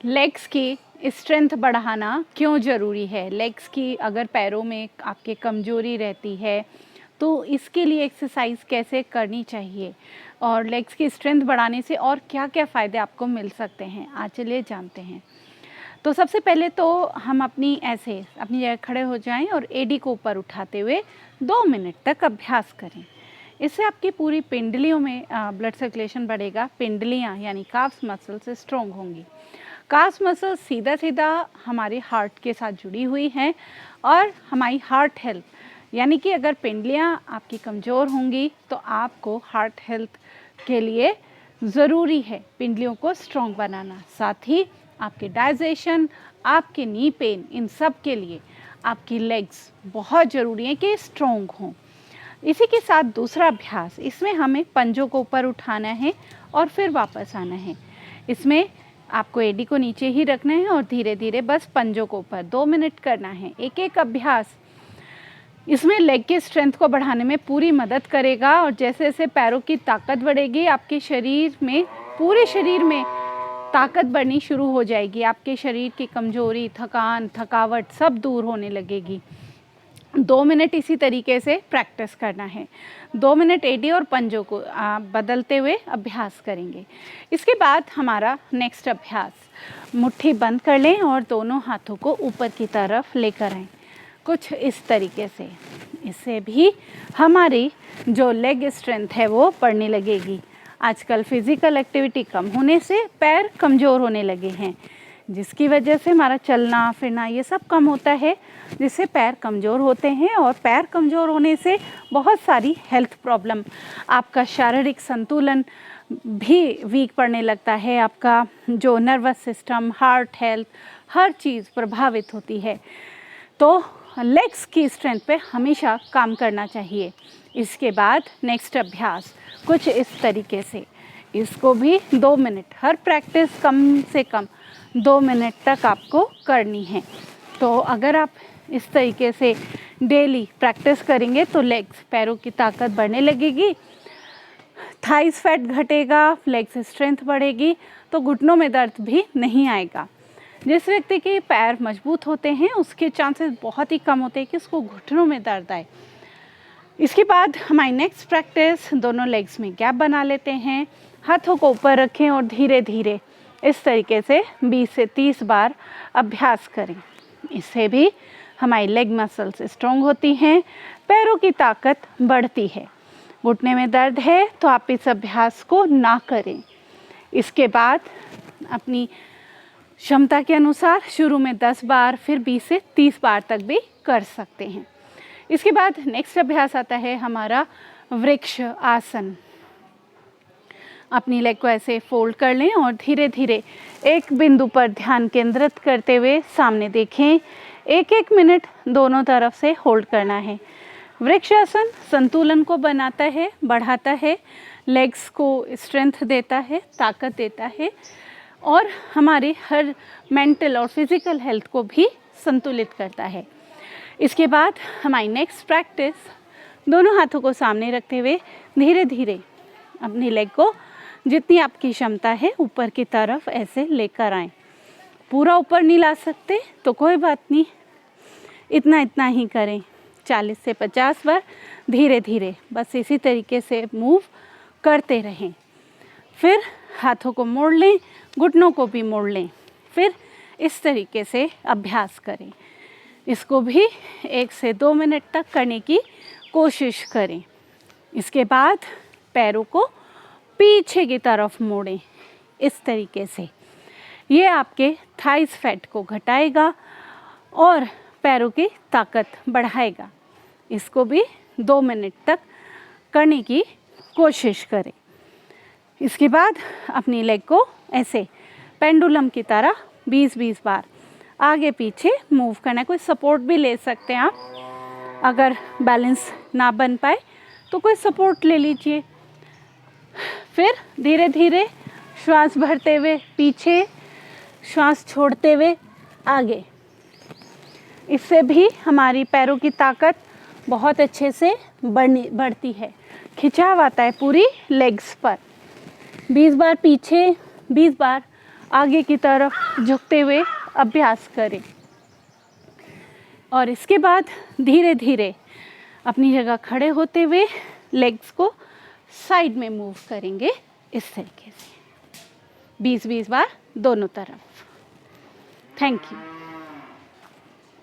Legs की strength बढ़ाना क्यों ज़रूरी है। लेग्स की अगर पैरों में आपके कमज़ोरी रहती है तो इसके लिए एक्सरसाइज कैसे करनी चाहिए और लेग्स की स्ट्रेंथ बढ़ाने से और क्या क्या फ़ायदे आपको मिल सकते हैं, आज चलिए जानते हैं। तो सबसे पहले तो हम अपनी जगह खड़े हो जाएं और एडी को ऊपर उठाते हुए 2 मिनट तक अभ्यास करें। इससे आपकी पूरी पिंडलियों में ब्लड सर्कुलेशन बढ़ेगा। पिंडलियाँ यानी काफ्स मसल्स स्ट्रॉन्ग होंगी। काफ्स मसल्स सीधा सीधा हमारे हार्ट के साथ जुड़ी हुई हैं और हमारी हार्ट हेल्थ यानी कि अगर पिंडलियाँ आपकी कमज़ोर होंगी तो आपको हार्ट हेल्थ के लिए ज़रूरी है पिंडलियों को स्ट्रॉन्ग बनाना। साथ ही आपके डाइजेशन, आपके नी पेन, इन सब के लिए आपकी लेग्स बहुत ज़रूरी है कि स्ट्रॉन्ग हों। इसी के साथ दूसरा अभ्यास, इसमें हमें पंजों को ऊपर उठाना है और फिर वापस आना है। इसमें आपको एडी को नीचे ही रखना है और धीरे धीरे बस पंजों को ऊपर 2 मिनट करना है। एक एक अभ्यास इसमें लेग की स्ट्रेंथ को बढ़ाने में पूरी मदद करेगा और जैसे जैसे पैरों की ताकत बढ़ेगी आपके शरीर में, पूरे शरीर में ताकत बढ़नी शुरू हो जाएगी। आपके शरीर की कमज़ोरी, थकान, थकावट सब दूर होने लगेगी। 2 मिनट इसी तरीके से प्रैक्टिस करना है। 2 मिनट एडी और पंजों को बदलते हुए अभ्यास करेंगे। इसके बाद हमारा नेक्स्ट अभ्यास, मुट्ठी बंद कर लें और दोनों हाथों को ऊपर की तरफ लेकर आएं, कुछ इस तरीके से। इससे भी हमारी जो लेग स्ट्रेंथ है वो बढ़ने लगेगी। आजकल फिज़िकल एक्टिविटी कम होने से पैर कमज़ोर होने लगे हैं, जिसकी वजह से हमारा चलना फिरना ये सब कम होता है, जिससे पैर कमज़ोर होते हैं और पैर कमज़ोर होने से बहुत सारी हेल्थ प्रॉब्लम, आपका शारीरिक संतुलन भी वीक पड़ने लगता है। आपका जो नर्वस सिस्टम, हार्ट हेल्थ, हर चीज़ प्रभावित होती है। तो लेग्स की स्ट्रेंथ पे हमेशा काम करना चाहिए। इसके बाद नेक्स्ट अभ्यास कुछ इस तरीके से, इसको भी 2 मिनट, हर प्रैक्टिस कम से कम 2 मिनट तक आपको करनी है। तो अगर आप इस तरीके से डेली प्रैक्टिस करेंगे तो लेग्स, पैरों की ताकत बढ़ने लगेगी, थाइस फैट घटेगा, लेग्स स्ट्रेंथ बढ़ेगी, तो घुटनों में दर्द भी नहीं आएगा। जिस व्यक्ति के पैर मजबूत होते हैं उसके चांसेस बहुत ही कम होते हैं कि उसको घुटनों में दर्द आए। इसके बाद हमारी नेक्स्ट प्रैक्टिस, दोनों लेग्स में गैप बना लेते हैं, हाथों को ऊपर रखें और धीरे धीरे इस तरीके से 20 से 30 बार अभ्यास करें। इससे भी हमारी लेग मसल्स स्ट्रॉन्ग होती हैं, पैरों की ताकत बढ़ती है। घुटने में दर्द है तो आप इस अभ्यास को ना करें। इसके बाद अपनी क्षमता के अनुसार शुरू में 10 बार, फिर 20 से 30 बार तक भी कर सकते हैं। इसके बाद नेक्स्ट अभ्यास आता है हमारा वृक्ष आसन। अपनी लेग को ऐसे फोल्ड कर लें और धीरे धीरे एक बिंदु पर ध्यान केंद्रित करते हुए सामने देखें। 1-1 मिनट दोनों तरफ से होल्ड करना है। वृक्षासन संतुलन को बनाता है, बढ़ाता है, लेग्स को स्ट्रेंथ देता है, ताकत देता है और हमारे हर मेंटल और फिज़िकल हेल्थ को भी संतुलित करता है। इसके बाद हमारी नेक्स्ट प्रैक्टिस, दोनों हाथों को सामने रखते हुए धीरे धीरे अपनी लेग को जितनी आपकी क्षमता है ऊपर की तरफ ऐसे लेकर आएं। पूरा ऊपर नहीं ला सकते तो कोई बात नहीं, इतना इतना ही करें, 40 से 50 बार धीरे धीरे बस इसी तरीके से मूव करते रहें। फिर हाथों को मोड़ लें, घुटनों को भी मोड़ लें, फिर इस तरीके से अभ्यास करें। इसको भी 1 से 2 मिनट तक करने की कोशिश करें। इसके बाद पैरों को पीछे की तरफ मोड़ें इस तरीके से। ये आपके थाइस फैट को घटाएगा और पैरों की ताकत बढ़ाएगा। इसको भी 2 मिनट तक करने की कोशिश करें। इसके बाद अपनी लेग को ऐसे पेंडुलम की तरह 20-20 बार आगे पीछे मूव करना है। कोई सपोर्ट भी ले सकते हैं आप, अगर बैलेंस ना बन पाए तो कोई सपोर्ट ले लीजिए। फिर धीरे धीरे श्वास भरते हुए पीछे, श्वास छोड़ते हुए आगे। इससे भी हमारी पैरों की ताकत बहुत अच्छे से बढ़ती है, खिंचाव आता है पूरी लेग्स पर। 20 बार पीछे, 20 बार आगे की तरफ झुकते हुए अभ्यास करें। और इसके बाद धीरे धीरे अपनी जगह खड़े होते हुए लेग्स को साइड में मूव करेंगे इस तरीके से 20-20 बार दोनों तरफ। Thank you.